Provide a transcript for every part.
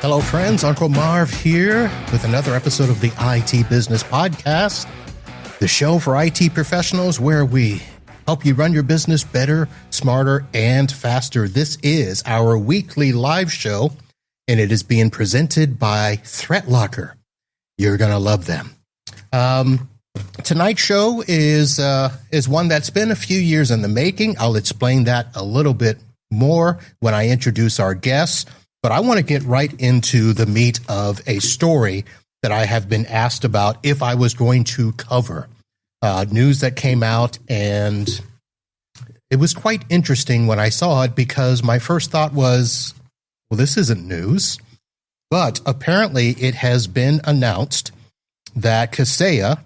Hello, friends. Uncle Marv here with another episode of the IT Business Podcast, the show for IT professionals where we help you run your business better, smarter, and faster. This is our weekly live show, and it is being presented by ThreatLocker. You're going to love them. Tonight's show is one that's been a few years in the making. I'll explain that a little bit more when I introduce our guests. But I want to get right into the meat of a story that I have been asked about if I was going to cover. News that came out, and it was quite interesting when I saw it because my first thought was, well, this isn't news. But apparently it has been announced that Kaseya,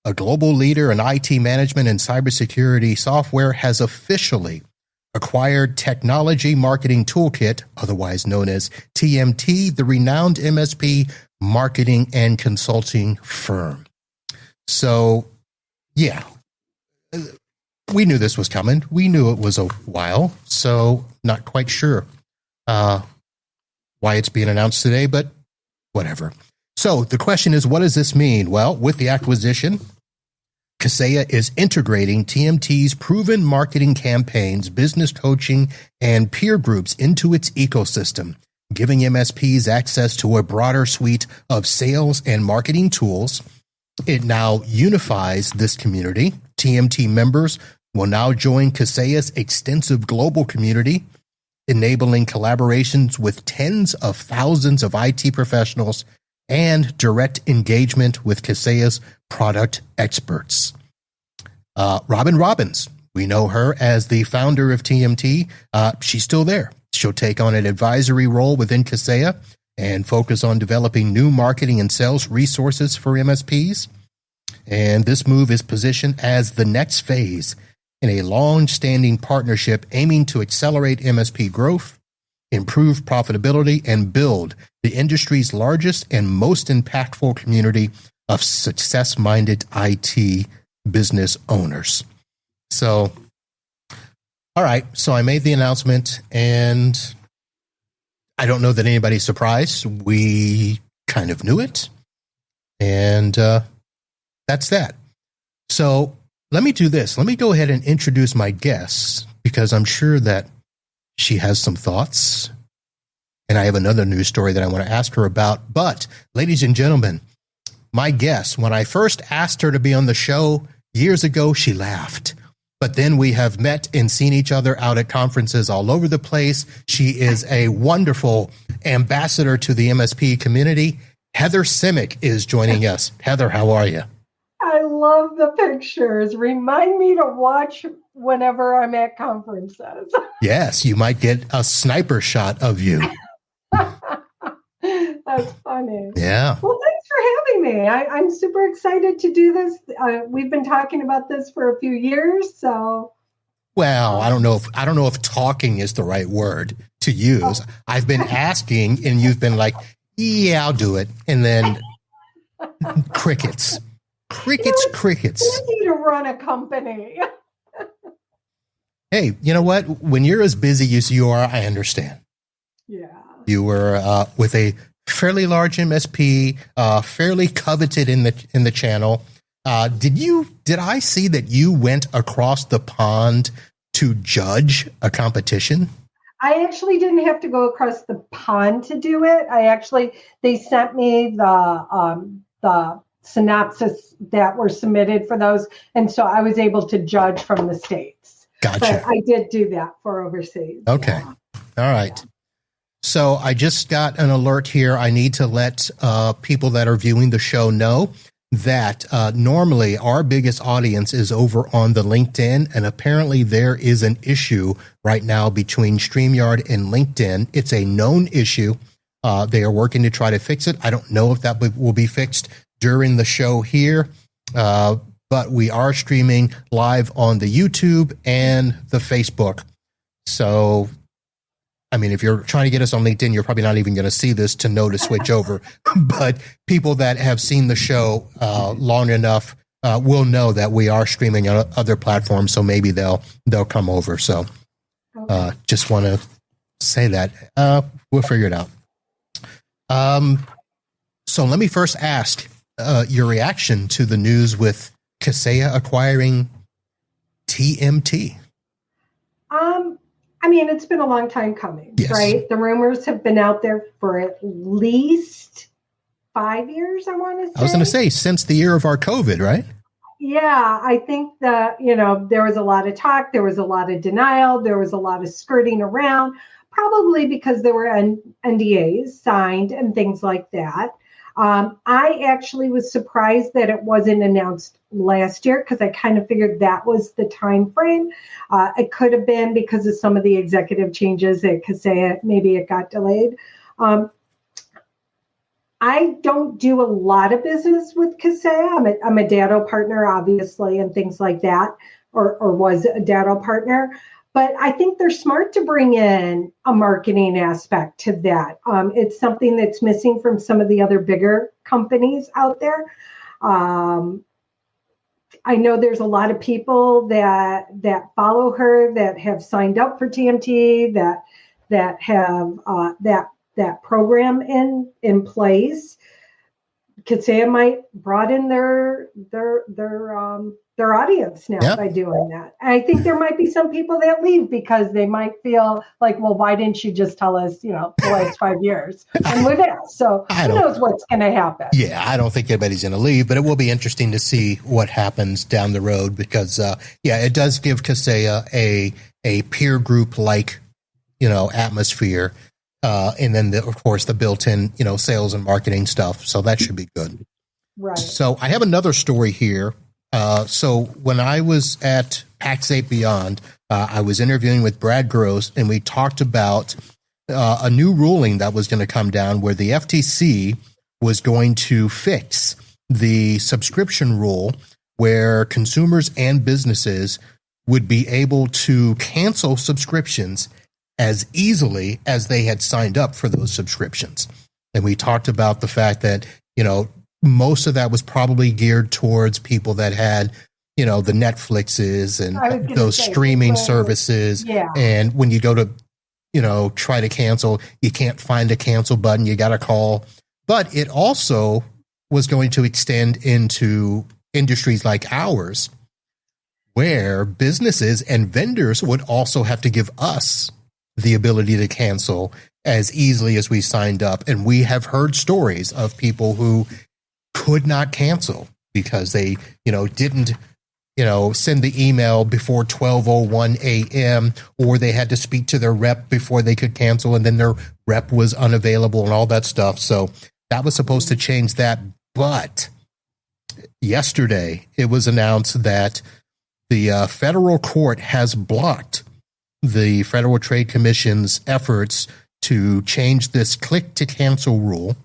a global leader in IT management and cybersecurity software, has officially acquired Technology Marketing Toolkit, otherwise known as TMT, the renowned MSP marketing and consulting firm. So, yeah, we knew this was coming. We knew it was a while, so not quite sure why it's being announced today, but whatever. So the question is, what does this mean? Well, with the acquisition, Kaseya is integrating TMT's proven marketing campaigns, business coaching, and peer groups into its ecosystem, giving MSPs access to a broader suite of sales and marketing tools. It now unifies this community. TMT members will now join Kaseya's extensive global community, enabling collaborations with tens of thousands of IT professionals and direct engagement with Kaseya's product experts. Robin Robbins, we know her as the founder of TMT. She's still there. She'll take on an advisory role within Kaseya and focus on developing new marketing and sales resources for MSPs. And this move is positioned as the next phase in a long-standing partnership aiming to accelerate MSP growth, improve profitability, and build the industry's largest and most impactful community of success-minded IT business owners. So, all right. So I made the announcement, and I don't know that anybody's surprised. We kind of knew it, and that's that. So let me do this. Let me go ahead and introduce my guests, because I'm sure that she has some thoughts, and I have another news story that I want to ask her about. But, ladies and gentlemen, my guest, when I first asked her to be on the show years ago, she laughed. But then we have met and seen each other out at conferences all over the place. She is a wonderful ambassador to the MSP community. Heather Simek is joining us. Heather, how are you? I love the pictures. Remind me to watch whenever I'm at conferences. Yes, you might get a sniper shot of you. That's funny. Yeah. Well, thanks for having me. I'm super excited to do this. We've been talking about this for a few years, so. Well, I don't know if talking is the right word to use. I've been asking, and you've been like, "Yeah, I'll do it," and then crickets. Crickets. It's easy to run a company. Hey, you know what? When you're as busy as you are, I understand. Yeah. You were with a fairly large MSP, fairly coveted in the channel. Did I see that you went across the pond to judge a competition? I actually didn't have to go across the pond to do it. They sent me the synopsis that were submitted for those, and so I was able to judge from the States. Gotcha. But I did do that for overseas. Okay. Yeah. All right. Yeah. So I just got an alert here. I need to let people that are viewing the show know that normally our biggest audience is over on the LinkedIn, and apparently there is an issue right now between StreamYard and LinkedIn. It's a known issue. They are working to try to fix it. I don't know if that will be fixed during the show here, but we are streaming live on the YouTube and the Facebook. So, I mean, if you're trying to get us on LinkedIn, you're probably not even going to see this to know to switch over. But people that have seen the show long enough will know that we are streaming on other platforms. So maybe they'll come over. So just want to say that we'll figure it out. So let me first ask your reaction to the news with Kaseya acquiring TMT. I mean, it's been a long time coming, Yes. right? The rumors have been out there for at least 5 years, I want to say. I was going to say, since the year of our COVID, right? Yeah, I think that, there was a lot of talk, there was a lot of denial, there was a lot of skirting around, probably because there were NDAs signed and things like that. I actually was surprised that it wasn't announced last year because I kind of figured that was the time frame. It could have been because of some of the executive changes at Kaseya, maybe it got delayed. I don't do a lot of business with Kaseya. I'm a Datto partner, obviously, and things like that, or was a Datto partner. But I think they're smart to bring in a marketing aspect to that. It's something that's missing from some of the other bigger companies out there. I know there's a lot of people that follow her that have signed up for TMT, that have that program in place. Kaseya might broaden their audience now by doing that. And I think there might be some people that leave because they might feel like, well, why didn't you just tell us, the last 5 years? And with that, so who knows what's going to happen? Yeah, I don't think anybody's going to leave, but it will be interesting to see what happens down the road because, it does give Kaseya a peer group like, atmosphere. And then, of course, the built-in, sales and marketing stuff. So that should be good. Right. So I have another story here. So when I was at PAX 8 Beyond, I was interviewing with Brad Gross, and we talked about a new ruling that was going to come down where the FTC was going to fix the subscription rule where consumers and businesses would be able to cancel subscriptions as easily as they had signed up for those subscriptions. And we talked about the fact that, most of that was probably geared towards people that had, the Netflixes and those streaming services. Yeah. And when you go to, try to cancel, you can't find a cancel button. You got to call. But it also was going to extend into industries like ours, where businesses and vendors would also have to give us the ability to cancel as easily as we signed up. And we have heard stories of people who could not cancel because they, didn't, send the email before 12:01 a.m. or they had to speak to their rep before they could cancel. And then their rep was unavailable and all that stuff. So that was supposed to change that. But yesterday it was announced that the federal court has blocked the Federal Trade Commission's efforts to change this click to cancel rule.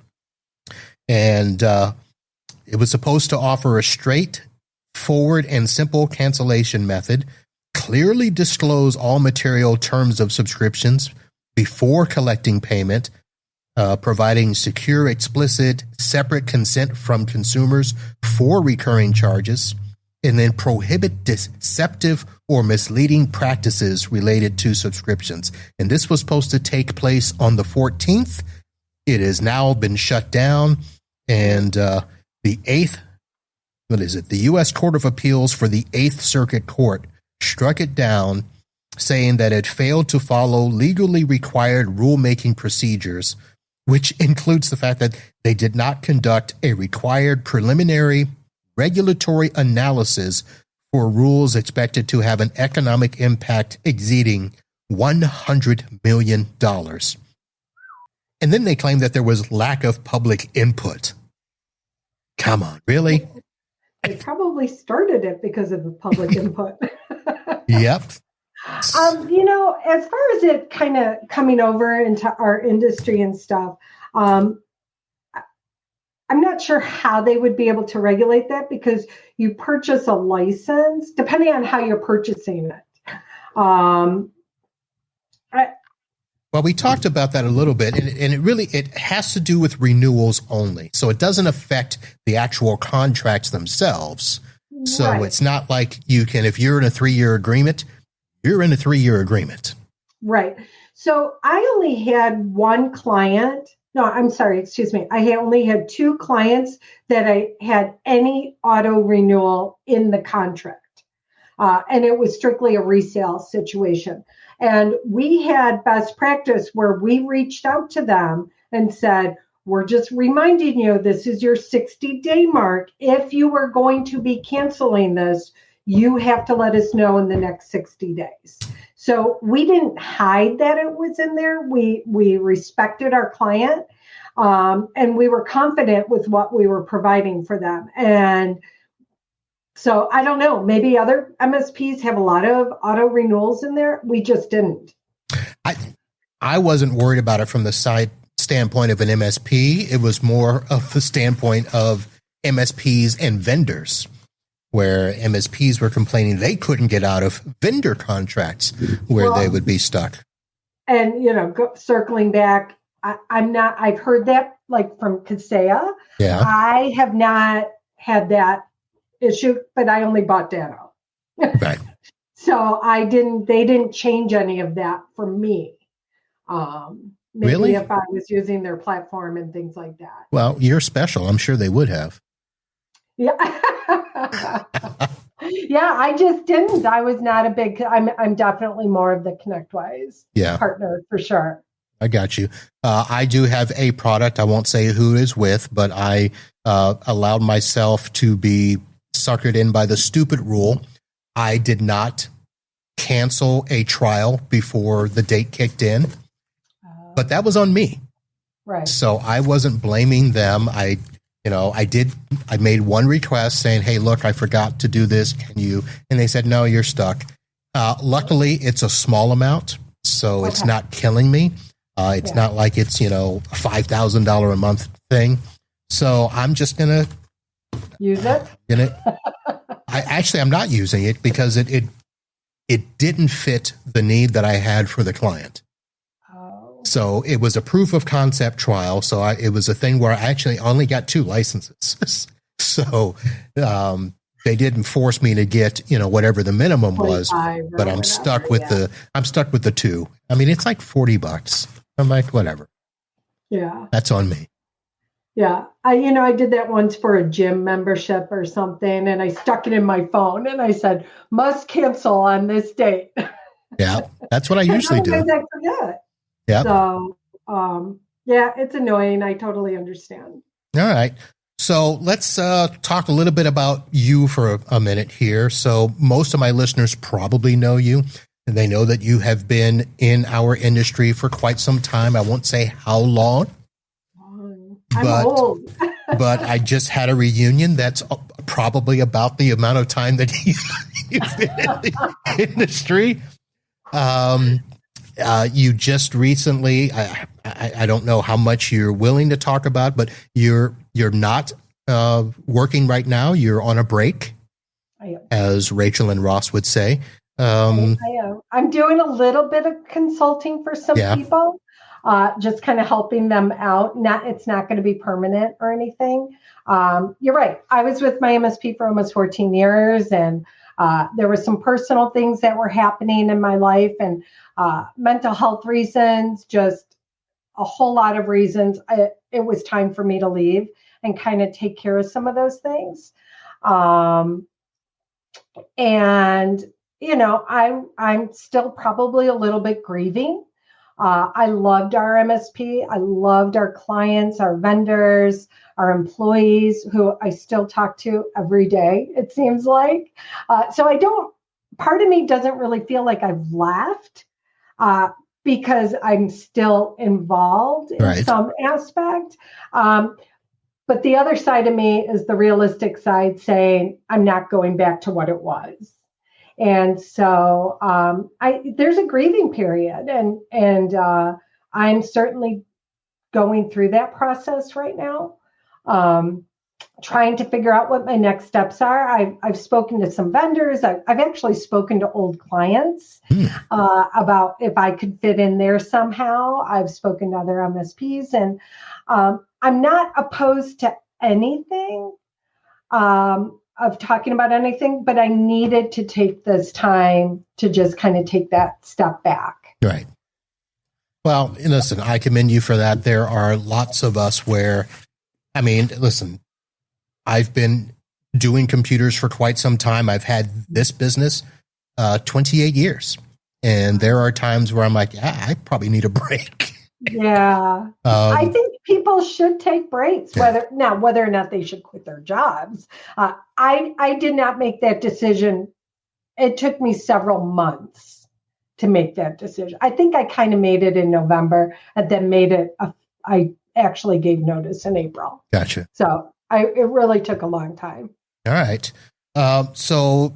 And it was supposed to offer a straightforward and simple cancellation method, clearly disclose all material terms of subscriptions before collecting payment, providing secure, explicit, separate consent from consumers for recurring charges, and then prohibit deceptive or misleading practices related to subscriptions. And this was supposed to take place on the 14th. It has now been shut down. And the U.S. Court of Appeals for the Eighth Circuit Court struck it down, saying that it failed to follow legally required rulemaking procedures, which includes the fact that they did not conduct a required preliminary regulatory analysis for rules expected to have an economic impact exceeding $100 million. And then they claim that there was lack of public input. Come on, really? They probably started it because of the public input. Yep. As far as it kind of coming over into our industry and stuff, I'm not sure how they would be able to regulate that because you purchase a license, depending on how you're purchasing it. Well, we talked about that a little bit, and it has to do with renewals only. So it doesn't affect the actual contracts themselves. So Right. It's not like you can, if you're in a 3-year agreement, you're in a 3-year agreement. Right. So I only had one client No, I'm sorry. Excuse me. I only had 2 clients that I had any auto renewal in the contract. And it was strictly a resale situation. And we had best practice where we reached out to them and said, we're just reminding you, this is your 60-day mark. If you are going to be canceling this, you have to let us know in the next 60 days. So we didn't hide that it was in there. We respected our client, and we were confident with what we were providing for them. And so I don't know, maybe other MSPs have a lot of auto renewals in there. We just didn't. I wasn't worried about it from the standpoint of an MSP. It was more of the standpoint of MSPs and vendors, where MSPs were complaining they couldn't get out of vendor contracts where they would be stuck. And, circling back, I've heard that like from Kaseya. Yeah. I have not had that issue, but I only bought data. Right. So they didn't change any of that for me. Maybe really? If I was using their platform and things like that. Well, you're special. I'm sure they would have. Yeah. Yeah, I just didn't. I was not a big, I'm definitely more of the ConnectWise partner for sure. I got you. I do have a product. I won't say who it is with, but I allowed myself to be suckered in by the stupid rule. I did not cancel a trial before the date kicked in, but that was on me. Right. So I wasn't blaming them. I made one request saying, hey, look, I forgot to do this. Can you? And they said, no, you're stuck. Luckily, it's a small amount, so it's not killing me. It's not like it's, a $5,000 a month thing. So I'm just going to use it. I'm not using it because it didn't fit the need that I had for the client. So it was a proof of concept trial. So it was a thing where I actually only got 2 licenses. So they didn't force me to get, whatever the minimum was, but I'm stuck with the 2. I mean, it's like $40. I'm like, whatever. Yeah. That's on me. Yeah. I did that once for a gym membership or something, and I stuck it in my phone and I said, must cancel on this date. Yeah. That's what I usually do. I forget. Yeah. So, it's annoying. I totally understand. All right. So let's talk a little bit about you for a minute here. So most of my listeners probably know you, and they know that you have been in our industry for quite some time. I won't say how long. I'm old. But I just had a reunion that's probably about the amount of time that you've been in the industry. You just recently, I don't know how much you're willing to talk about, but you're not working right now. You're on a break, as Rachel and Ross would say. I am. I'm doing a little bit of consulting for some people, just kind of helping them out. It's not going to be permanent or anything. You're right. I was with my MSP for almost 14 years, and there were some personal things that were happening in my life, and mental health reasons, just a whole lot of reasons. It was time for me to leave and kind of take care of some of those things. I'm still probably a little bit grieving. I loved our MSP. I loved our clients, our vendors, our employees, who I still talk to every day, it seems like. Part of me doesn't really feel like I've left because I'm still involved in some aspect. But the other side of me is the realistic side saying, I'm not going back to what it was. And so there's a grieving period, and I'm certainly going through that process right now, trying to figure out what my next steps are. I've spoken to some vendors. I've actually spoken to old clients about if I could fit in there somehow. I've spoken to other MSPs, and I'm not opposed to anything. Of talking about anything, but I needed to take this time to just kind of take that step back. Right. Well, listen, I commend you for that. There are lots of us where, I mean, listen, I've been doing computers for quite some time. I've had this business 28 years. And there are times where I'm like, I probably need a break. Yeah. I think people should take breaks, whether or not they should quit their jobs. I did not make that decision. It took me several months to make that decision. I think I kind of made it in November and then I actually gave notice in April. Gotcha. So it really took a long time. All right. So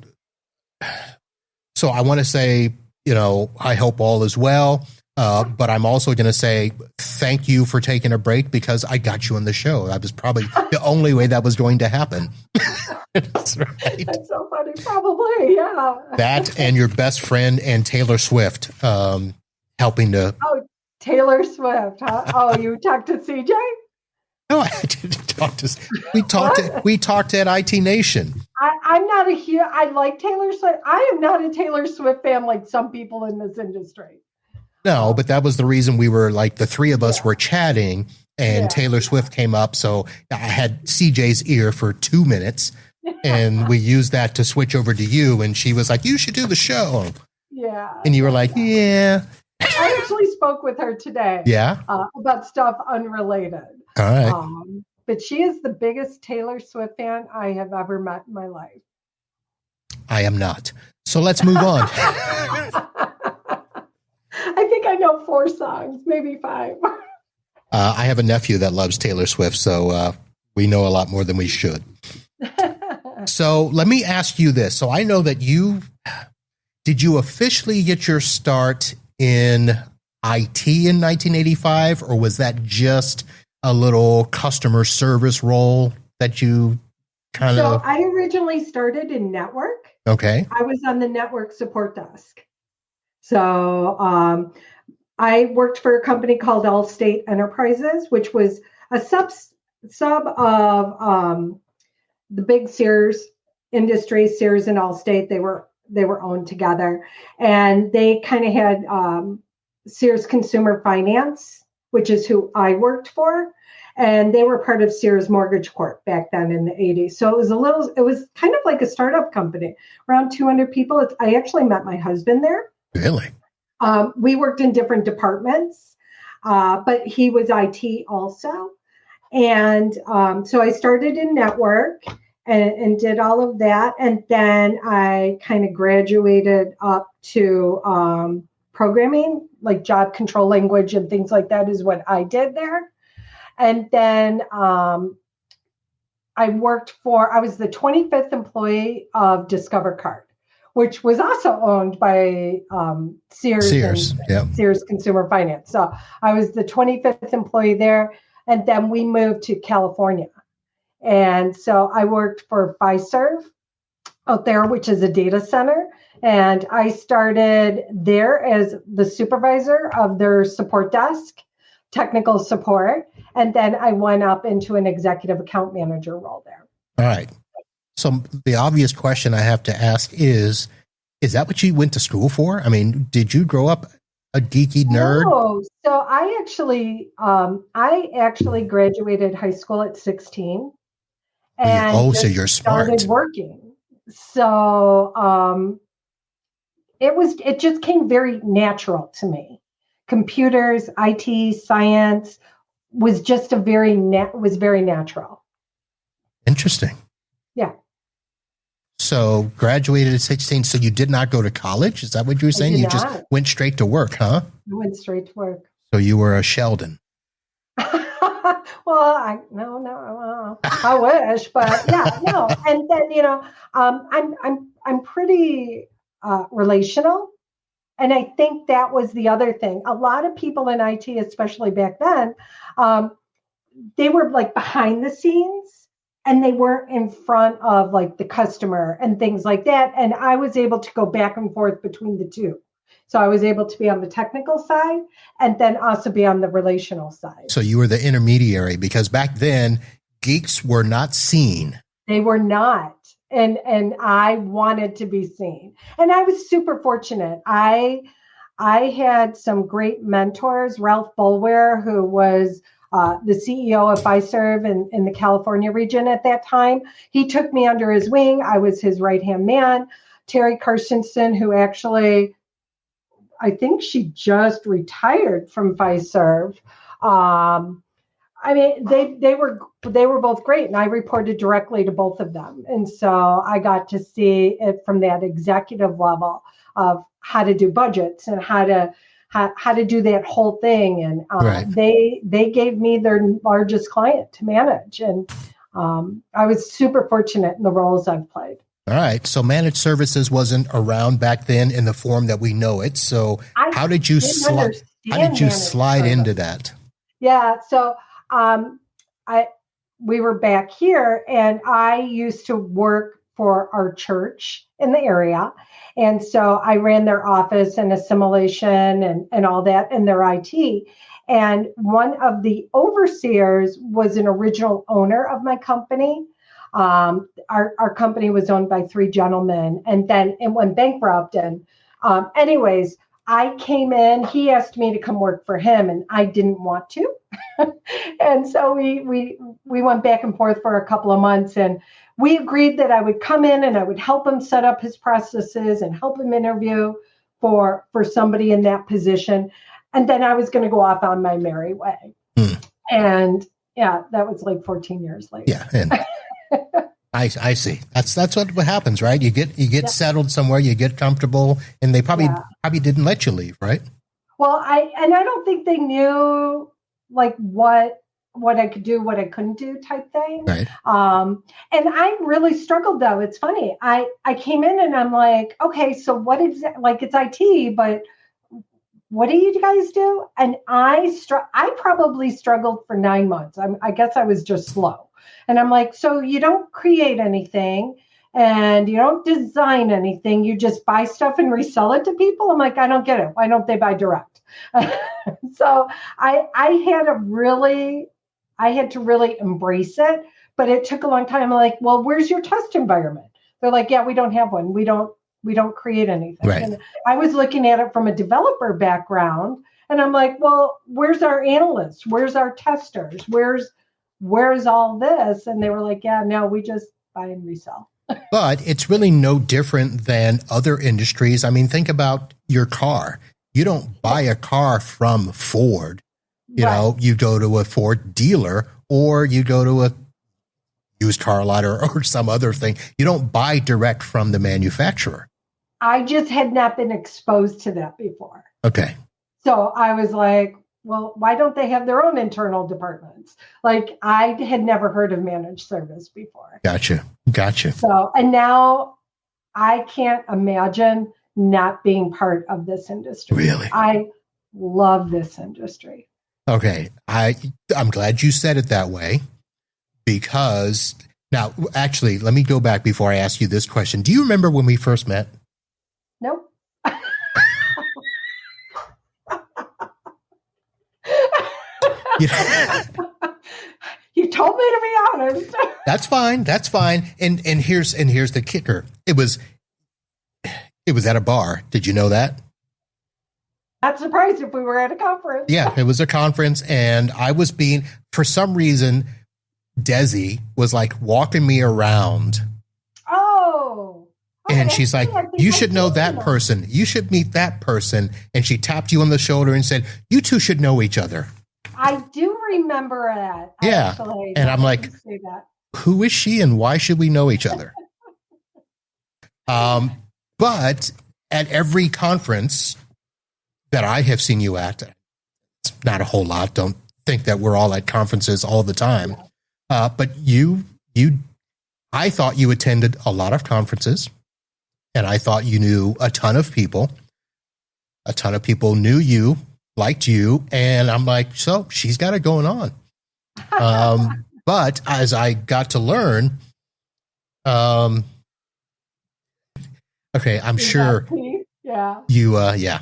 I want to say, I hope all is well. But I'm also going to say thank you for taking a break because I got you on the show. That was probably the only way that was going to happen. That's right. That's so funny. Probably, yeah. That and your best friend and Taylor Swift helping to. Oh, Taylor Swift, huh? Oh, you talked to CJ? No, I didn't talk to. We talked at IT Nation. I'm not I like Taylor Swift. I am not a Taylor Swift fan like some people in this industry. No, but that was the reason we were like the three of us were chatting and Taylor Swift came up. So I had CJ's ear for 2 minutes and we used that to switch over to you. And she was like, you should do the show. Yeah. And you were like, yeah. I actually spoke with her today. Yeah. About stuff unrelated. All right. But she is the biggest Taylor Swift fan I have ever met in my life. I am not. So let's move on. I think I know 4 songs, maybe 5. I have a nephew that loves Taylor Swift, so we know a lot more than we should. So let me ask you this. So I know that did you officially get your start in IT in 1985, or was that just a little customer service role that you kind of? So I originally started in network. Okay. I was on the network support desk. So I worked for a company called Allstate Enterprises, which was a sub of the big Sears industry, Sears and Allstate. They were owned together, and they kind of had Sears Consumer Finance, which is who I worked for, and they were part of Sears Mortgage Corp back then in the 80s. So it was kind of like a startup company, around 200 people. I actually met my husband there. Really? We worked in different departments, but he was IT also. And so I started in network and did all of that. And then I kind of graduated up to programming, like job control language and things like that is what I did there. And then I was the 25th employee of Discover Card, which was also owned by Sears Consumer Finance. So I was the 25th employee there. And then we moved to California. And so I worked for Fiserv out there, which is a data center. And I started there as the supervisor of their support desk, technical support. And then I went up into an executive account manager role there. All right. So the obvious question I have to ask is that what you went to school for? I mean, did you grow up a geeky nerd? No. So I actually graduated high school at 16. And so you're smart. Started working. So it just came very natural to me. Computers, IT, science was just very natural. Interesting. Yeah. So graduated at 16. So you did not go to college? Is that what you were saying? You just went straight to work, huh? I went straight to work. So you were a Sheldon. Well, I wish, but yeah, no. And then, I'm pretty relational. And I think that was the other thing. A lot of people in IT, especially back then, they were like behind the scenes and they weren't in front of like the customer and things like that. And I was able to go back and forth between the two. So I was able to be on the technical side and then also be on the relational side. So you were the intermediary because back then geeks were not seen. They were not. And I wanted to be seen. And I was super fortunate. I I had some great mentors. Ralph Bulware, who was the CEO of Fiserv in the California region at that time. He took me under his wing. I was his right-hand man. Terry Carstensen, who actually, I think she just retired from Fiserv. I mean, they were both great, and I reported directly to both of them. And so I got to see it from that executive level of how to do budgets and how to do that whole thing. And Right. they gave me their largest client to manage, and I was super fortunate in the roles I've played. All right. So managed services wasn't around back then in the form that we know it. So how did you slide into that? Yeah. So we were back here, and I used to work for our church in the area. And so I ran their office and assimilation and all that and their IT. And one of the overseers was an original owner of my company. Our company was owned by three gentlemen, and then it went bankrupt. And anyways, I came in, he asked me to come work for him, and I didn't want to. And so we went back and forth for a couple of months, and we agreed that I would come in and I would help him set up his processes and help him interview for somebody in that position. And then I was going to go off on my merry way. And yeah, that was like 14 years later. Yeah. And I see. That's what happens, right? You get settled somewhere, you get comfortable, and they probably didn't let you leave, right? Well, I don't think they knew like what I could do, what I couldn't do type thing. Right. And I really struggled though. It's funny. I came in and I'm like, okay, so what is it? Like, it's IT, but what do you guys do? And I probably struggled for 9 months. I guess I was just slow. And I'm like, so you don't create anything and you don't design anything. You just buy stuff and resell it to people. I'm like, I don't get it. Why don't they buy direct? So I had to really embrace it, but it took a long time. I'm like, well, where's your test environment? They're like, yeah, we don't have one. We don't create anything. Right. And I was looking at it from a developer background, and I'm like, well, where's our analysts? Where's our testers? Where's all this? And they were like, yeah, no, we just buy and resell. But it's really no different than other industries. I mean, think about your car. You don't buy a car from Ford. You know, you go to a Ford dealer or you go to a used car lot or some other thing. You don't buy direct from the manufacturer. I just had not been exposed to that before. Okay. So I was like, well, why don't they have their own internal departments? Like, I had never heard of managed service before. Gotcha. So, and now I can't imagine not being part of this industry. Really? I love this industry. Okay. I'm glad you said it that way, because now, actually, let me go back before I ask you this question. Do you remember when we first met? Nope. You told me to be honest. That's fine. And here's the kicker. It was at a bar. Did you know that? Not surprised if we were at a conference. Yeah, it was a conference, and I was for some reason, Desi was like walking me around. Oh. And she's like, you should know that person. You should meet that person. And she tapped you on the shoulder and said, you two should know each other. I do remember that. Yeah. Actually. And I'm like, who is she and why should we know each other? But at every conference that I have seen you at, it's not a whole lot. Don't think that we're all at conferences all the time. But I thought you attended a lot of conferences, and I thought you knew a ton of people. A ton of people knew you, liked you, and I'm like, so she's got it going on. But as I got to learn, okay, I'm sure you, yeah.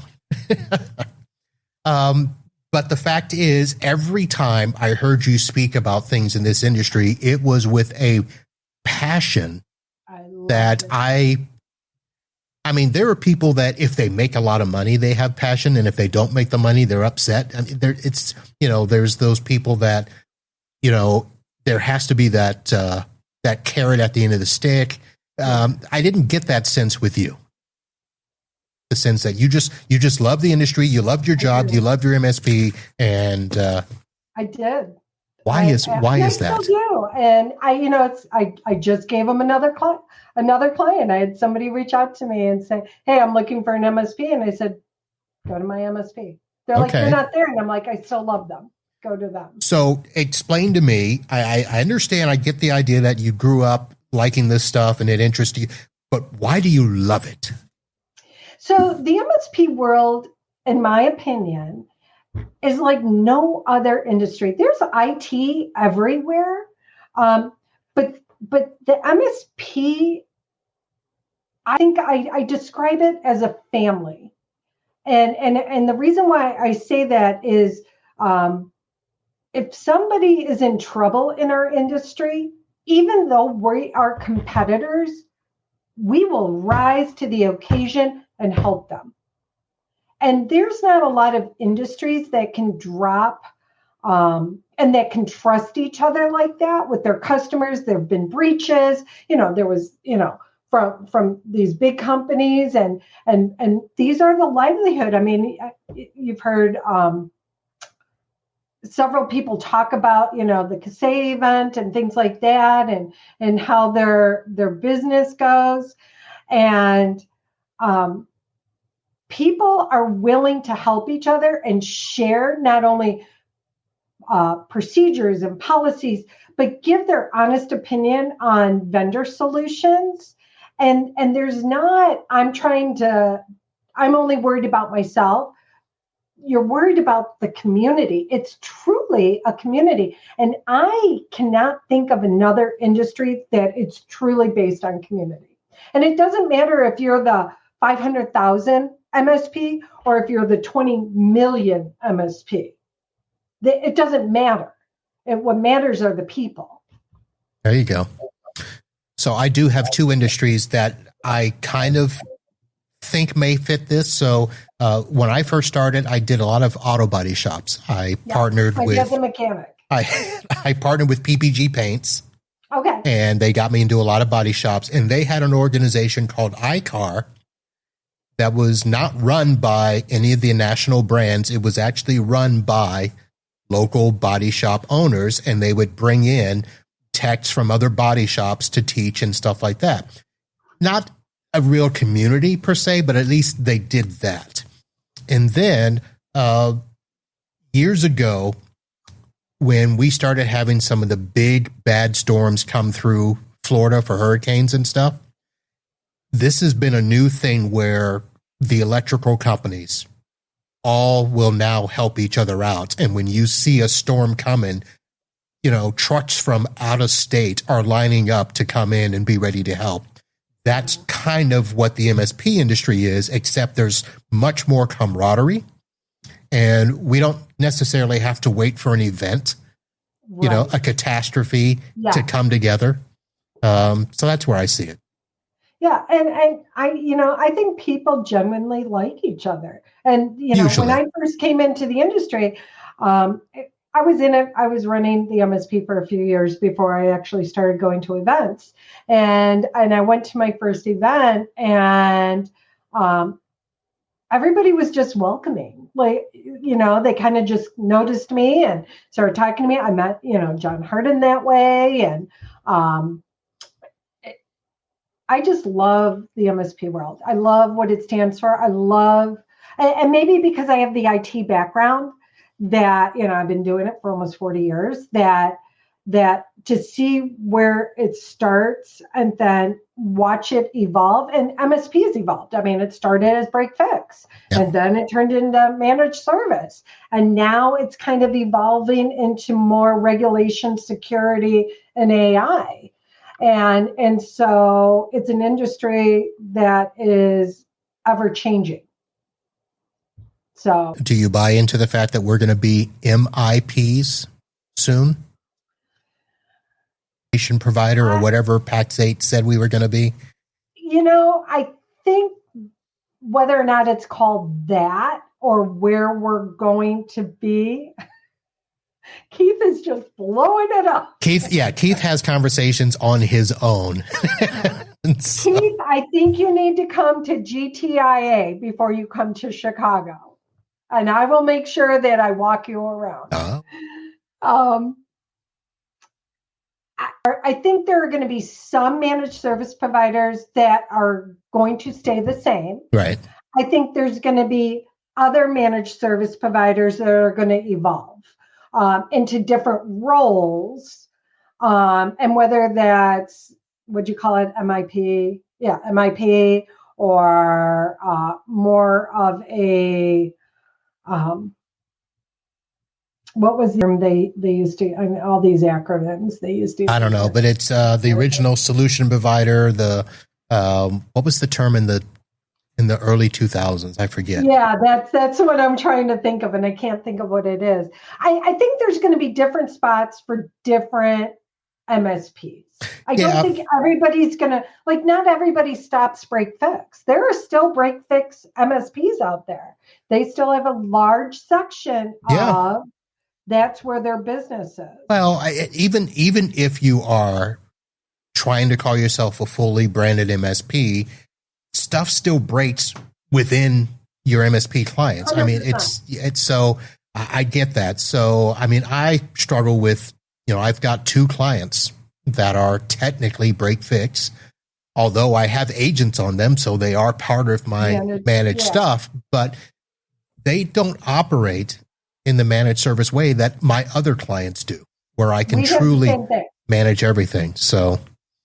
But the fact is, every time I heard you speak about things in this industry, it was with a passion that I I mean, there are people that if they make a lot of money, they have passion. And if they don't make the money, they're upset. I mean, there's those people that, there has to be that carrot at the end of the stick. I didn't get that sense with you. The sense that you just love the industry, you loved your job, you loved your MSP, and I did. Why is that? I still do. And I just gave them another client. I had somebody reach out to me and say, "Hey, I'm looking for an MSP," and I said, "Go to my MSP." They're like, "You're not there," and I'm like, "I still love them. Go to them." So explain to me. I understand. I get the idea that you grew up liking this stuff and it interests you, but why do you love it? So the MSP world, in my opinion, is like no other industry. There's IT everywhere, but the MSP, I think I describe it as a family, and the reason why I say that is, if somebody is in trouble in our industry, even though we are competitors, we will rise to the occasion and help them. And there's not a lot of industries that can drop and that can trust each other like that with their customers. There have been breaches, there was, from these big companies and these are the livelihood. I mean, you've heard several people talk about, the Kaseya event and things like that and how their business goes. And people are willing to help each other and share not only procedures and policies, but give their honest opinion on vendor solutions. And there's not, I'm only worried about myself. You're worried about the community. It's truly a community. And I cannot think of another industry that it's truly based on community. And it doesn't matter if you're the 500,000 MSP or if you're the 20 million MSP. It doesn't matter. What matters are the people. There you go. So I do have two industries that I kind of think may fit this. So when I first started, I did a lot of auto body shops. I partnered with as a mechanic. I partnered with PPG Paints. Okay. And they got me into a lot of body shops. And they had an organization called iCar that was not run by any of the national brands. It was actually run by local body shop owners, and they would bring in techs from other body shops to teach and stuff like that. Not a real community per se, but at least they did that. And then years ago, when we started having some of the big bad storms come through Florida for hurricanes and stuff, this has been a new thing where the electrical companies all will now help each other out. And when you see a storm coming, trucks from out of state are lining up to come in and be ready to help. That's kind of what the MSP industry is, except there's much more camaraderie. And we don't necessarily have to wait for an event, right, a catastrophe to come together. So that's where I see it. Yeah. And I think people genuinely like each other. And, Usually. When I first came into the industry, I was running the MSP for a few years before I actually started going to events. And I went to my first event and everybody was just welcoming. Like, they kind of just noticed me and started talking to me. I met, John Harden that way. And I just love the MSP world. I love what it stands for. And maybe because I have the IT background that, I've been doing it for almost 40 years, that to see where it starts and then watch it evolve, and MSP has evolved. I mean, it started as break fix, and then it turned into managed service. And now it's kind of evolving into more regulation, security, and AI. And so it's an industry that is ever changing. So do you buy into the fact that we're going to be MIPs soon? Provider or whatever Pax 8 said we were going to be? I think whether or not it's called that or where we're going to be, Keith is just blowing it up. Keith has conversations on his own. So, Keith, I think you need to come to GTIA before you come to Chicago. And I will make sure that I walk you around. I think there are going to be some managed service providers that are going to stay the same. Right. I think there's going to be other managed service providers that are going to evolve into different roles. And whether that's, would you call it MIP? Yeah, MIP, or more of a, what was the term they used to, I mean, all these acronyms they used to. I don't know, but it's the original solution provider. The what was the term in the early 2000s? I forget. Yeah, that's what I'm trying to think of, and I can't think of what it is. I think there's going to be different spots for different MSPs. I don't think everybody's going to, like, not everybody stops break fix. There are still break fix MSPs out there. They still have a large section of that's where their business is. Well, even if you are trying to call yourself a fully branded MSP, stuff still breaks within your MSP clients. 100%. I mean, it's so I get that. So, I mean, I struggle with, I've got 2 clients that are technically break fix, although I have agents on them. So they are part of my managed stuff, but they don't operate in the managed service way that my other clients do, where I can truly manage everything. So,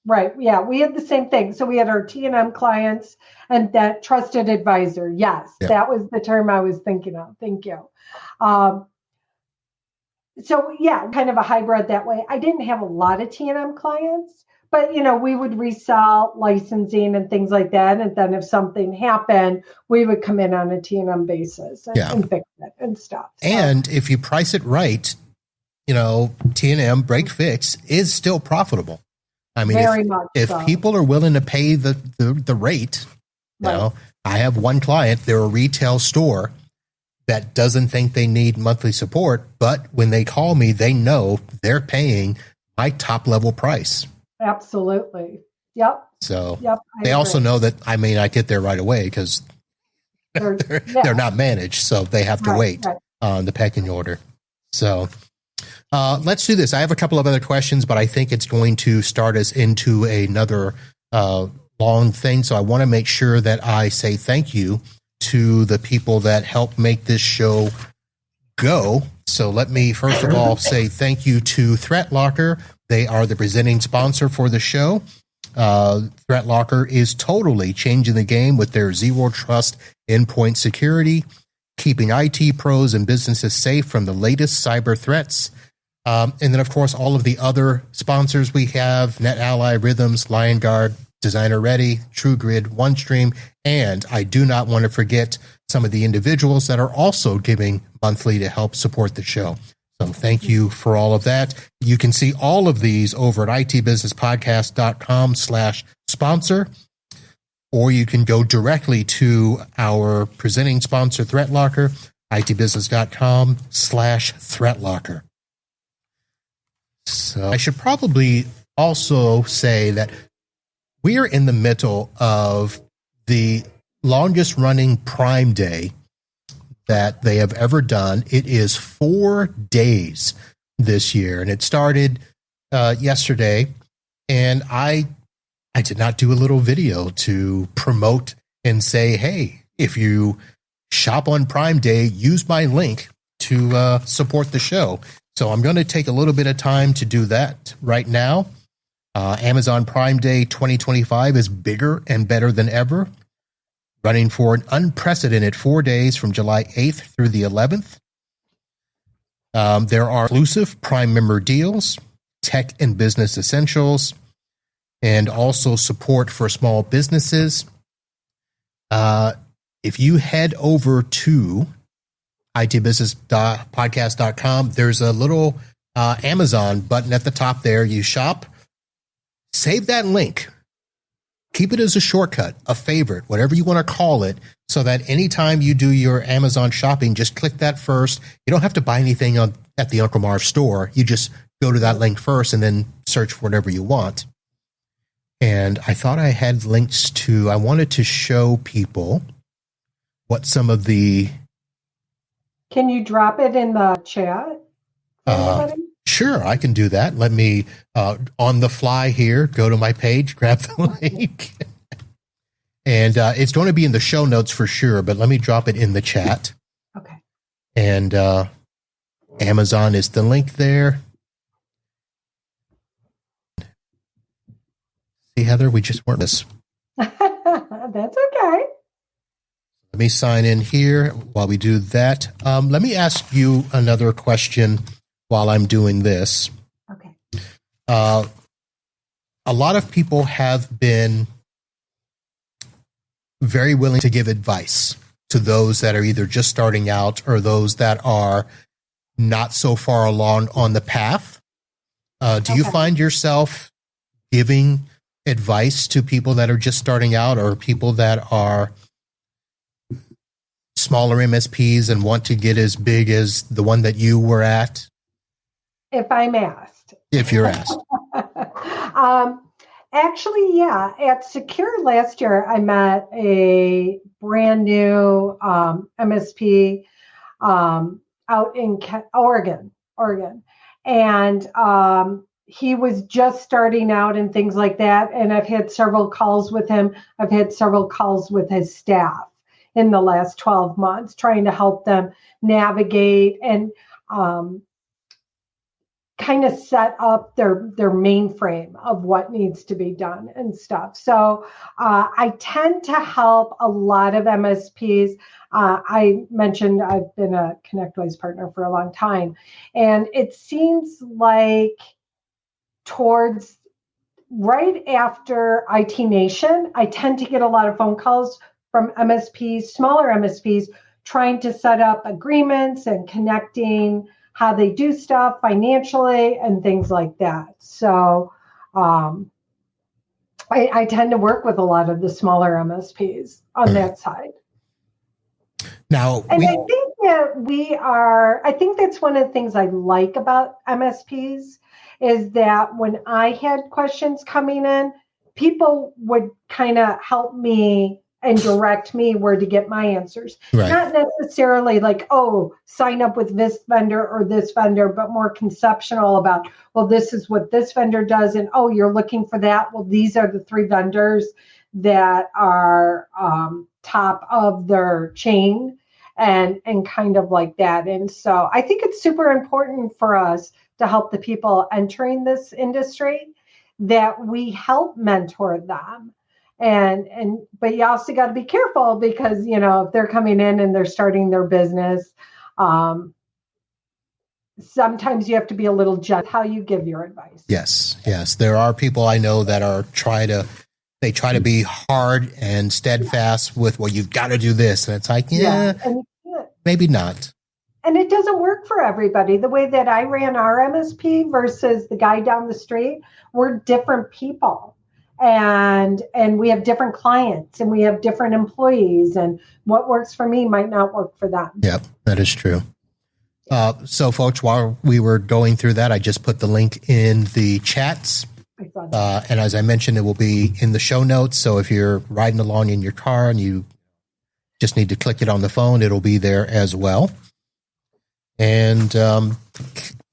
right. Yeah. We have the same thing. So we had our T&M clients and that trusted advisor. Yes. That was the term I was thinking of. Thank you. So yeah, kind of a hybrid that way. I didn't have a lot of T&M clients, but we would resell licensing and things like that. And then if something happened, we would come in on a T&M basis and fix it and stuff. So. And if you price it right, T&M break fix is still profitable. I mean, if people are willing to pay the rate, I have one client, they're a retail store that doesn't think they need monthly support, but when they call me, they know they're paying my top level price. Absolutely. Yep. So they also know that I may not get there right away because they're not managed. So they have to wait on the pecking order. So let's do this. I have a couple of other questions, but I think it's going to start us into another long thing. So I want to make sure that I say thank you to the people that help make this show go. So let me first of all say thank you to ThreatLocker. They are the presenting sponsor for the show. ThreatLocker is totally changing the game with their zero trust endpoint security, keeping IT pros and businesses safe from the latest cyber threats. And then, of course, all of the other sponsors we have: NetAlly, Rhythms, LionGuard, Designer Ready, TrueGrid, OneStream, and I do not want to forget some of the individuals that are also giving monthly to help support the show. So thank you for all of that. You can see all of these over at itbusinesspodcast.com/sponsor, or you can go directly to our presenting sponsor, ThreatLocker, itbusiness.com/ThreatLocker. So I should probably also say that we are in the middle of the longest running Prime Day that they have ever done. It is 4 days this year, and it started yesterday. And I did not do a little video to promote and say, hey, if you shop on Prime Day, use my link to support the show. So I'm going to take a little bit of time to do that right now. Amazon Prime Day 2025 is bigger and better than ever, running for an unprecedented 4 days from July 8th through the 11th. There are exclusive Prime member deals, tech and business essentials, and also support for small businesses. If you head over to itbusinesspodcast.com, there's a little Amazon button at the top there. You shop, save that link. Keep it as a shortcut, a favorite, whatever you want to call it, so that anytime you do your Amazon shopping, just click that first. You don't have to buy anything at the Uncle Marv store. You just go to that link first and then search for whatever you want. And I thought I had links to, I wanted to show people what some of the... Can you drop it in the chat? Sure, I can do that. Let me, on the fly here, go to my page, grab the link. And it's going to be in the show notes for sure, but let me drop it in the chat. Okay. And Amazon is the link there. See, Heather, we just weren't this. That's okay. Let me sign in here while we do that. Let me ask you another question while I'm doing this. Okay. A lot of people have been very willing to give advice to those that are either just starting out or those that are not so far along on the path. Do you find yourself giving advice to people that are just starting out or people that are smaller MSPs and want to get as big as the one that you were at? If I'm asked. If you're asked. Actually, yeah. At Secure last year, I met a brand new MSP out in Oregon. And he was just starting out and things like that. And I've had several calls with him. I've had several calls with his staff in the last 12 months, trying to help them navigate and kind of set up their mainframe of what needs to be done and stuff. So I tend to help a lot of MSPs. I mentioned I've been a ConnectWise partner for a long time, and it seems like towards right after IT Nation, I tend to get a lot of phone calls from MSPs, smaller MSPs, trying to set up agreements and connecting how they do stuff financially and things like that. So I tend to work with a lot of the smaller MSPs on that side. Now, and I think that I think that's one of the things I like about MSPs is that when I had questions coming in, people would kind of help me and direct me where to get my answers. Right. Not necessarily like, oh, sign up with this vendor or this vendor, but more conceptual about, well, this is what this vendor does. And, oh, you're looking for that. Well, these are the 3 vendors that are top of their chain and kind of like that. And so I think it's super important for us to help the people entering this industry that we help mentor them. But you also got to be careful because, if they're coming in and they're starting their business, sometimes you have to be a little just how you give your advice. Yes. There are people I know that try to be hard and steadfast with, well, you've got to do this. And it's like, maybe not. And it doesn't work for everybody. The way that I ran our MSP versus the guy down the street, we're different people. And we have different clients and we have different employees, and what works for me might not work for them. Yep, that is true. So folks, while we were going through that, I just put the link in the chats. And as I mentioned, it will be in the show notes. So if you're riding along in your car and you just need to click it on the phone, it'll be there as well. And,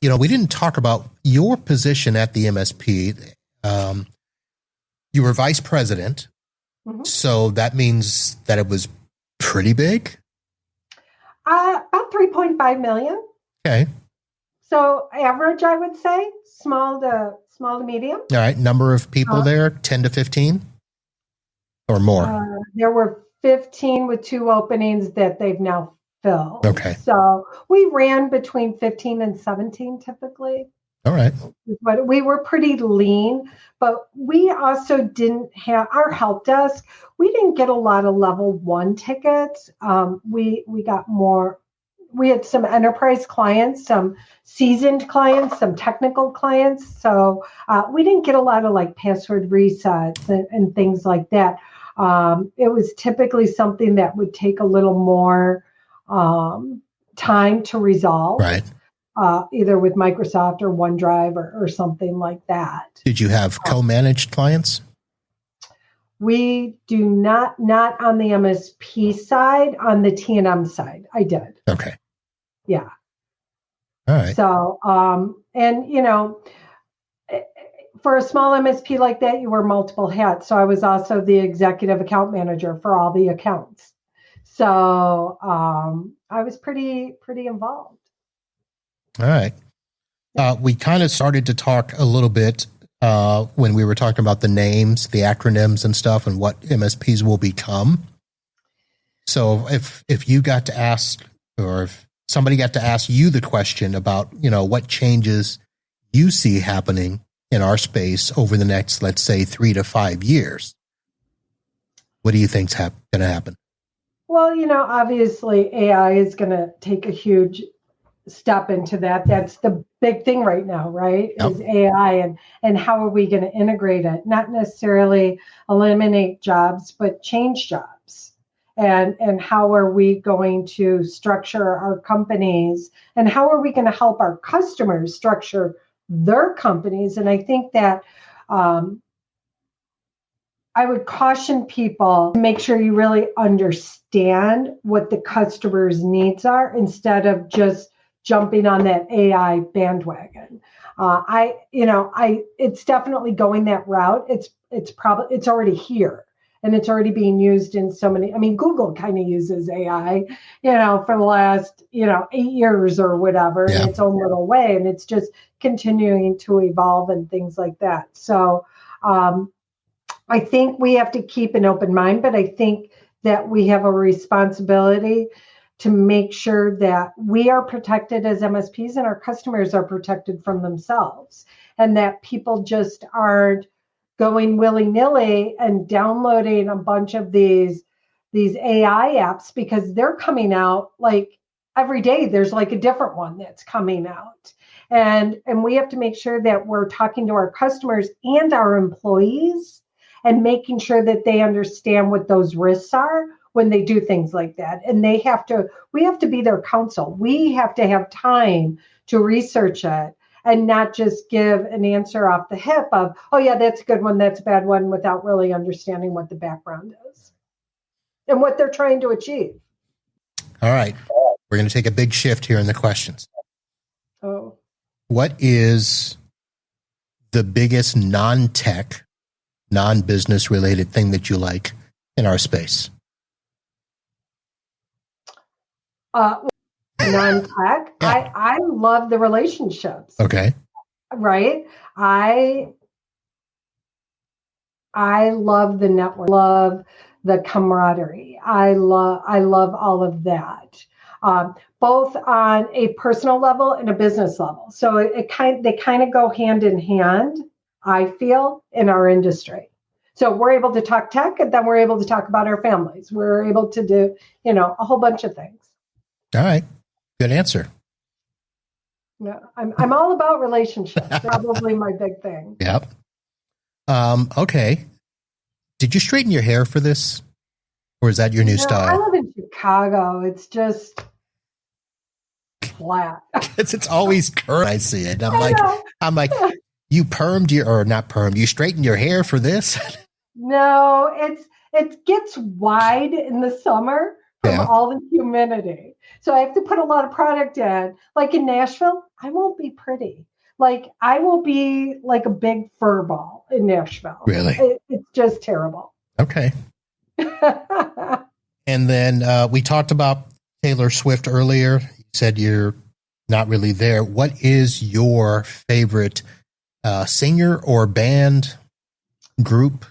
we didn't talk about your position at the MSP. You were vice president, so that means that it was pretty big? About 3.5 million. Okay. So average, I would say, small to medium. All right. Number of people there, 10 to 15 or more? There were 15 with 2 openings that they've now filled. Okay. So we ran between 15 and 17 typically. All right. But we were pretty lean, but we also didn't have our help desk. We didn't get a lot of level 1 tickets. We got more. We had some enterprise clients, some seasoned clients, some technical clients. So we didn't get a lot of like password resets and things like that. It was typically something that would take a little more time to resolve, Right. Either with Microsoft or OneDrive or something like that. Did you have co-managed clients? We do not on the MSP side, on the T&M side. I did. Okay. Yeah. All right. So, and for a small MSP like that, you wear multiple hats. So I was also the executive account manager for all the accounts. So I was pretty involved. All right. We kind of started to talk a little bit when we were talking about the names, the acronyms and stuff, and what MSPs will become. So if you got to ask, or if somebody got to ask you the question about, what changes you see happening in our space over the next, let's say, 3 to 5 years, what do you think's going to happen? Well, obviously AI is going to take a huge step into that. That's the big thing right now, right? Yep. Is AI and how are we going to integrate it? Not necessarily eliminate jobs, but change jobs. And how are we going to structure our companies? And how are we going to help our customers structure their companies? And I think that I would caution people to make sure you really understand what the customer's needs are instead of just jumping on that AI bandwagon. It's definitely going that route. It's already here and it's already being used in so many. I mean, Google kind of uses AI, for the last, 8 years or whatever in its own little way. And it's just continuing to evolve and things like that. So, I think we have to keep an open mind, but I think that we have a responsibility to make sure that we are protected as MSPs and our customers are protected from themselves, and that people just aren't going willy-nilly and downloading a bunch of these AI apps, because they're coming out like every day. There's like a different one that's coming out. And we have to make sure that we're talking to our customers and our employees and making sure that they understand what those risks are when they do things like that. And we have to be their counsel. We have to have time to research it and not just give an answer off the hip of, oh yeah, that's a good one, that's a bad one, without really understanding what the background is and what they're trying to achieve. All right. We're going to take a big shift here in the questions. Oh. What is the biggest non-tech, non-business related thing that you like in our space? Non-tech. Yeah. I love the relationships. Okay. Right. I love the network. Love the camaraderie. I love all of that. Both on a personal level and a business level. So they kind of go hand in hand, I feel, in our industry. So we're able to talk tech, and then we're able to talk about our families. We're able to do, a whole bunch of things. All right. Good answer. Yeah, I'm all about relationships. Probably my big thing. Yep. Okay. Did you straighten your hair for this? Or is that your new style? I live in Chicago. It's just flat. It's always curved. I see it. I'm like, you you straightened your hair for this? No, it gets wide in the summer from all the humidity. So I have to put a lot of product in. Like in Nashville, I won't be pretty. Like I will be like a big fur ball in Nashville. Really? It's just terrible. Okay. And then we talked about Taylor Swift earlier. You said you're not really there. What is your favorite singer or band group?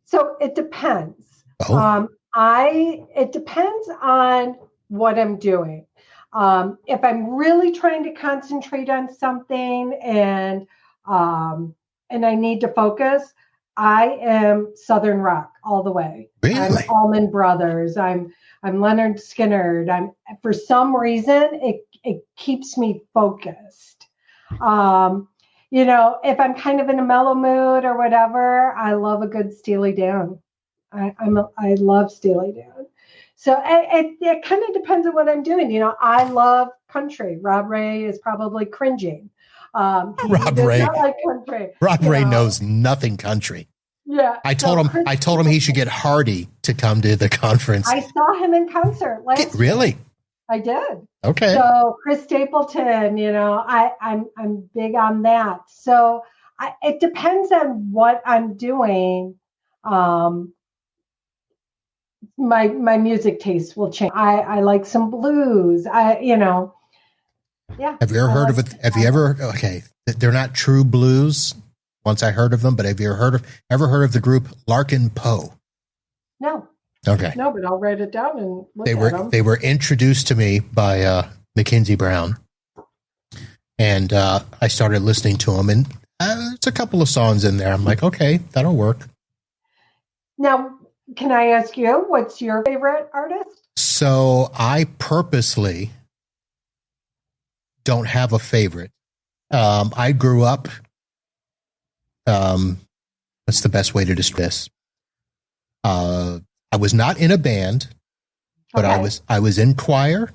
So it depends. Oh. It depends on what I'm doing. If I'm really trying to concentrate on something and I need to focus, I am Southern rock all the way. Really? I'm Allman Brothers. I'm Leonard Skinner. For some reason it keeps me focused. If I'm kind of in a mellow mood or whatever, I love a good Steely Dan. I love Steely Dan. So it kind of depends on what I'm doing. I love country. Rob Ray is probably cringing. He Rob does Ray. not like country. Rob Ray knows nothing country. Yeah. I told him he should get Hardy to come to the conference. I saw him in concert last Really? year. I did. Okay. So Chris Stapleton, I'm big on that. So it depends on what I'm doing. My music taste will change. I like some blues. Yeah. Have you ever heard of it? Have you ever? Okay, they're not true blues. Once I heard of them, but have you ever heard of the group Larkin Poe? No. Okay. No, but I'll write it down and look at them. They were introduced to me by Mackenzie Brown, and I started listening to them, and there's a couple of songs in there. I'm like, okay, that'll work. Now, can I ask you, what's your favorite artist? So I purposely don't have a favorite. I grew up. What's the best way to describe this? I was not in a band, but okay. I was in choir,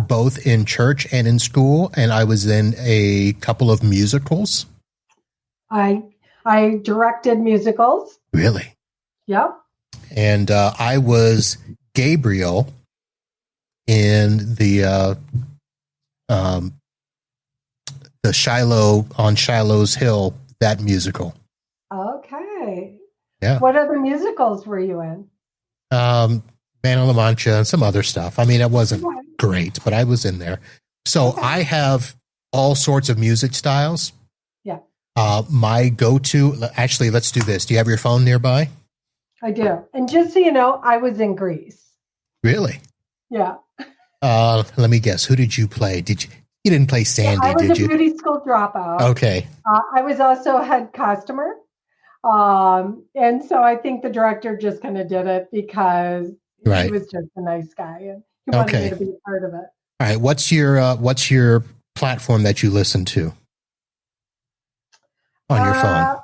both in church and in school, and I was in a couple of musicals. I directed musicals. Really? Yep. And I was Gabriel in the Shiloh on Shiloh's Hill, that musical. Okay. Yeah. What other musicals were you in? Man of La Mancha and some other stuff. I mean, it wasn't great, but I was in there. So I have all sorts of music styles. Yeah. My go-to, actually, let's do this. Do you have your phone nearby? I do. And just so you know, I was in Greece. Really? Yeah. Let me guess. Who did you play? You didn't play Sandy, did you? I was a beauty school dropout. Okay. I was also a head costumer. And so I think the director just kind of did it because he was just a nice guy and he wanted me to be a part of it. All right. What's your platform that you listen to on your phone?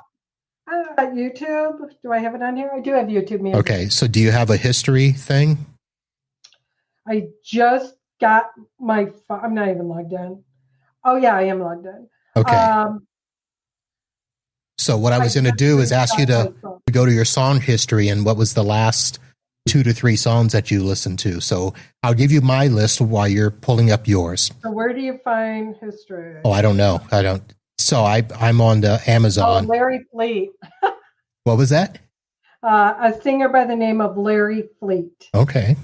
YouTube. Do I have it on here? I do have YouTube music. Okay. So do you have a history thing? I just got my phone. I'm not even logged in. Oh yeah, I am logged in. Okay. So what I was going to do is ask you to go to your song history and what was the last 2 to 3 songs that you listened to. So I'll give you my list while you're pulling up yours. So where do you find history? Oh, I don't know. I don't. So I'm on the Amazon. Oh, Larry Fleet. What was that? A singer by the name of Larry Fleet. Okay.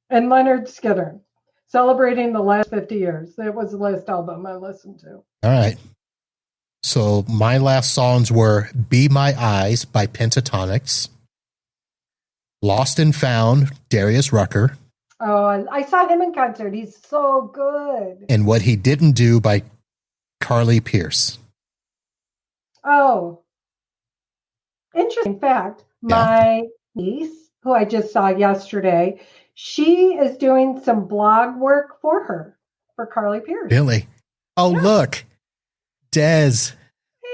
And Leonard Skinner, celebrating the last 50 years. That was the last album I listened to. All right. So my last songs were Be My Eyes by Pentatonics, Lost and Found, Darius Rucker. Oh, I saw him in concert. He's so good. And What He Didn't Do by Carly Pearce. Oh, interesting fact. My niece, who I just saw yesterday, she is doing some blog work for her, for Carly Pearce. Really? Oh, look. Des.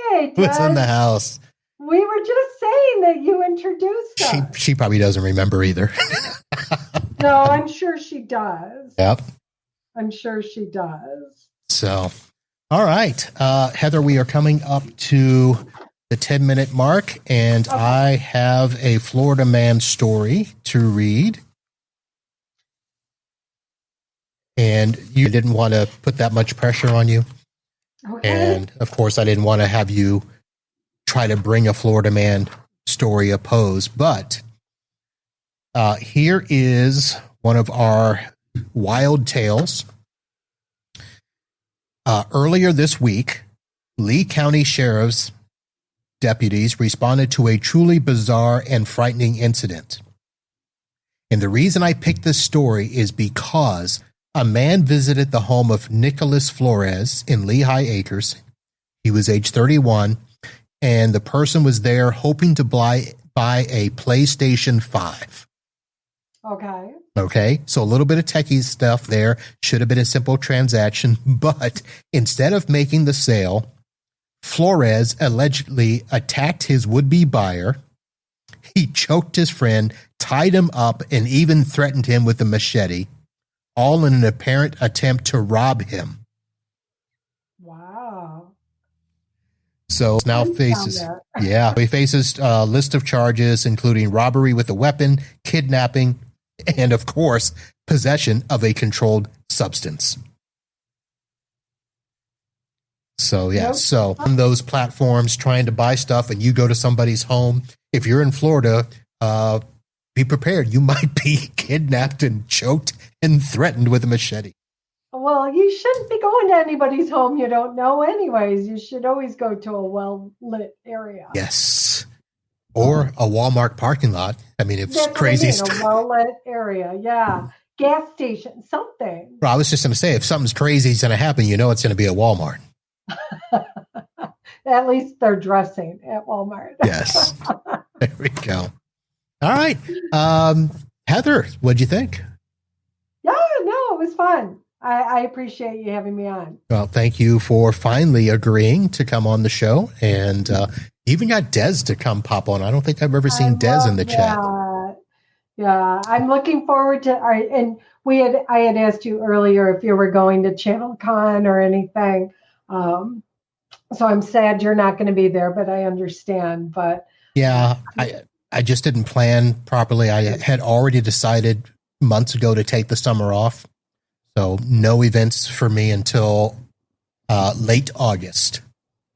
Hey, Des. What's in the house? We were just saying that you introduced us. She probably doesn't remember either. No, I'm sure she does. Yep. I'm sure she does. So, all right. Heather, we are coming up to the 10-minute mark, and I have a Florida man story to read. And you didn't want to put that much pressure on you. Okay. And, of course, I didn't want to have you try to bring a Florida man story opposed. But here is one of our wild tales. Earlier this week, Lee County Sheriff's deputies responded to a truly bizarre and frightening incident. And the reason I picked this story is because a man visited the home of Nicholas Flores in Lehigh Acres. He was age 31, and the person was there hoping to buy a PlayStation 5. Okay. Okay, so a little bit of techie stuff there. Should have been a simple transaction, but instead of making the sale, Flores allegedly attacked his would-be buyer, He choked his friend, tied him up, and even threatened him with a machete, all in an apparent attempt to rob him. Wow. So now he faces a list of charges, including robbery with a weapon, kidnapping, and of course, possession of a controlled substance. So, so on those platforms trying to buy stuff and you go to somebody's home, if you're in Florida, be prepared. You might be kidnapped and choked and threatened with a machete. Well, you shouldn't be going to anybody's home you don't know anyways. You should always go to a well-lit area. Yes. Or a Walmart parking lot. I mean, it's That's crazy what I mean, a well-lit area, yeah. Gas station, something. Well, I was just going to say, if something's crazy is going to happen, you know it's going to be a Walmart. At least they're dressing at Walmart. Yes. There we go. All right. Heather, what'd you think? Yeah, no, it was fun. I appreciate you having me on. Well, thank you for finally agreeing to come on the show. And even got Des to come pop on. I don't think I've ever seen Des in the chat. Yeah, I'm looking forward to, and I had asked you earlier if you were going to ChannelCon or anything. So I'm sad you're not going to be there, but I understand. But yeah, I just didn't plan properly. I had already decided months ago to take the summer off. So no events for me until late August.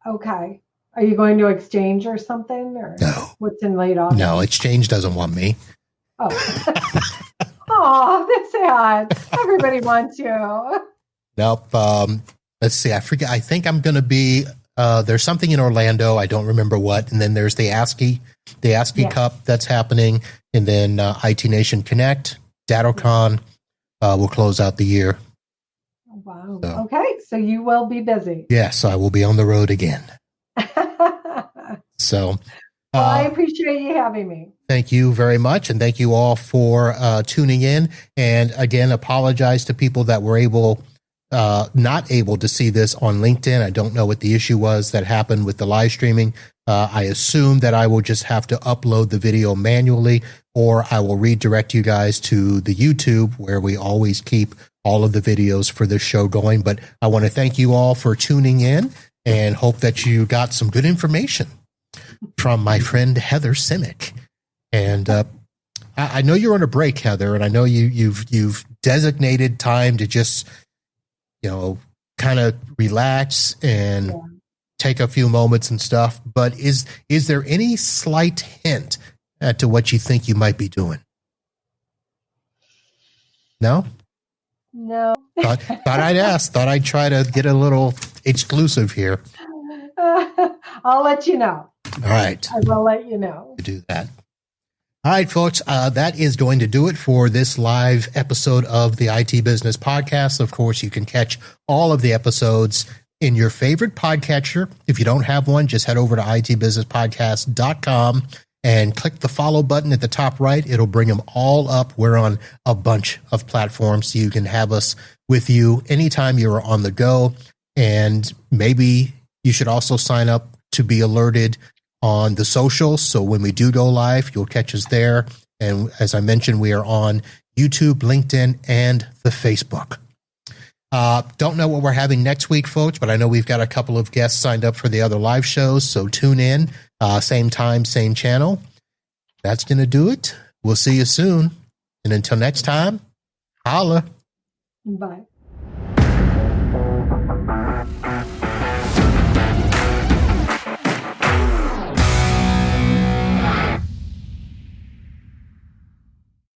Okay. Are you going to Exchange or something? Or no. What's in late August? No, Exchange doesn't want me. Oh. Oh, that's sad. Everybody wants you. Nope. Let's see. I forget. I think I'm going to be, there's something in Orlando. I don't remember what. And then there's the ASCII Cup that's happening. And then IT Nation Connect, DattoCon will close out the year. Wow. So, okay. So you will be busy. Yes, I will be on the road again. So well, I appreciate you having me. Thank you very much. And thank you all for tuning in. And again, apologize to people that were not able to see this on LinkedIn. I don't know what the issue was that happened with the live streaming. I assume that I will just have to upload the video manually, or I will redirect you guys to the YouTube where we always keep all of the videos for this show going. But I want to thank you all for tuning in and hope that you got some good information from my friend Heather Simek. And I know you're on a break, Heather, and I know you've designated time to just, kind of relax and take a few moments and stuff. But is there any slight hint to what you think you might be doing? No? No. Thought I'd ask. Thought I'd try to get a little exclusive here. I'll let you know. All right. I will let you know. Do that. All right, folks, that is going to do it for this live episode of the IT Business Podcast. Of course, you can catch all of the episodes in your favorite podcatcher. If you don't have one, just head over to itbusinesspodcast.com and click the follow button at the top right. It'll bring them all up. We're on a bunch of platforms, so you can have us with you anytime you're on the go. And maybe you should also sign up to be alerted on the socials. So when we do go live, you'll catch us there. And as I mentioned, we are on YouTube, LinkedIn, and the Facebook. Don't know what we're having next week, folks, but I know we've got a couple of guests signed up for the other live shows. So tune in, same time, same channel. That's going to do it. We'll see you soon. And until next time, holla. Bye.